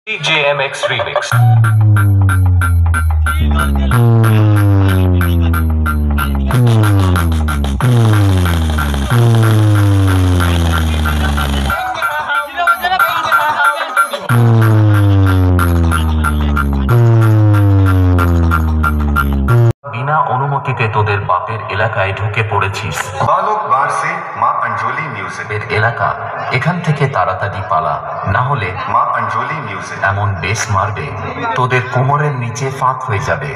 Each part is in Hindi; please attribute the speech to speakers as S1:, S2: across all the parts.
S1: DJMX Remix। बिना अनुमतिते तोদের বাপের এলাকায় ঢুকে পড়েছিস।
S2: বালক বার সে মা अंजोली म्यूजिक
S1: এর এলাকা, এখান থেকে তাড়াতাড়ি পালা, না হলে
S2: মা अंजोली म्यूजिक
S1: এমন বেশ মারবে তোদের কোমরের নিচে ফাঁক হয়ে যাবে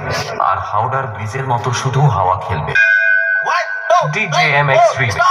S1: আর হাওড়ার ব্রিজের মতো শুধু হাওয়া খেলবে। DJMX Remix।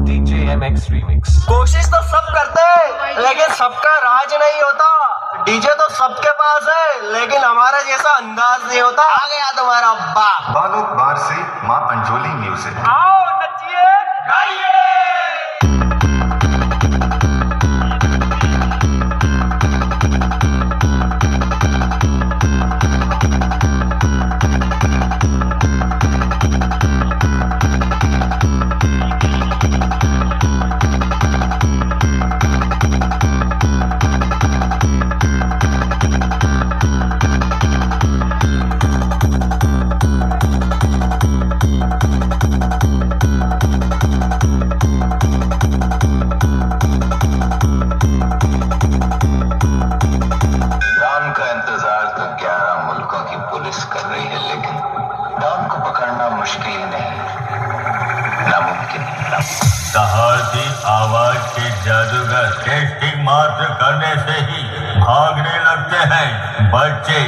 S1: DJMX Remix।
S3: कोशिश तो सब करते हैं लेकिन सबका राज नहीं होता। डीजे तो सबके पास है लेकिन हमारा जैसा अंदाज नहीं होता। आ गया तुम्हारा अब्बा।
S2: बालक बार से माँ अंजोली म्यूजिक
S3: आओ नचिए गाइए।
S4: कर रही है लेकिन डॉन को पकड़ना मुश्किल नहीं, नामुमकिन।
S5: दहाड़ती आवाज के जादूगर टेस्टिंग मात्र करने से ही भागने लगते हैं बच्चे,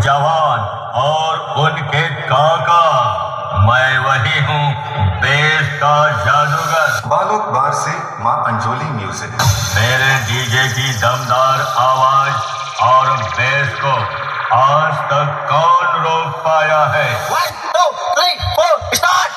S5: जवान और उनके काका। मैं वही हूँ बेस का जादूगर।
S2: बालक बार से माँ अंजोली म्यूजिक
S5: मेरे डीजे की दमदार आवाज और बेस को आज तक कौन रोक पाया है?
S3: 1 2 3 4 start.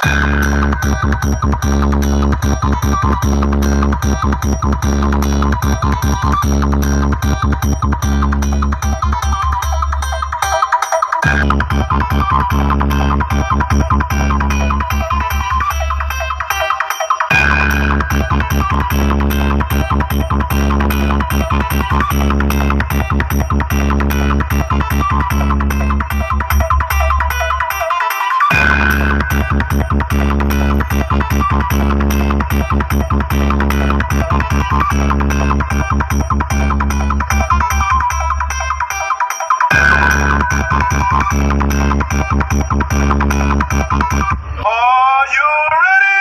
S5: Are you ready?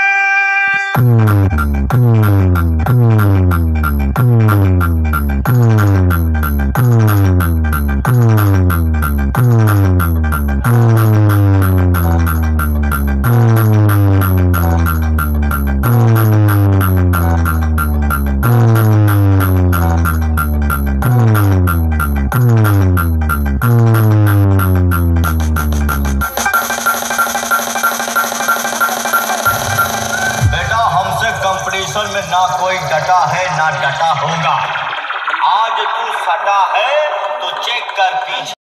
S5: Competition में ना कोई डटा है ना डटा होगा। आज तू सटा है तो चेक कर पीछे।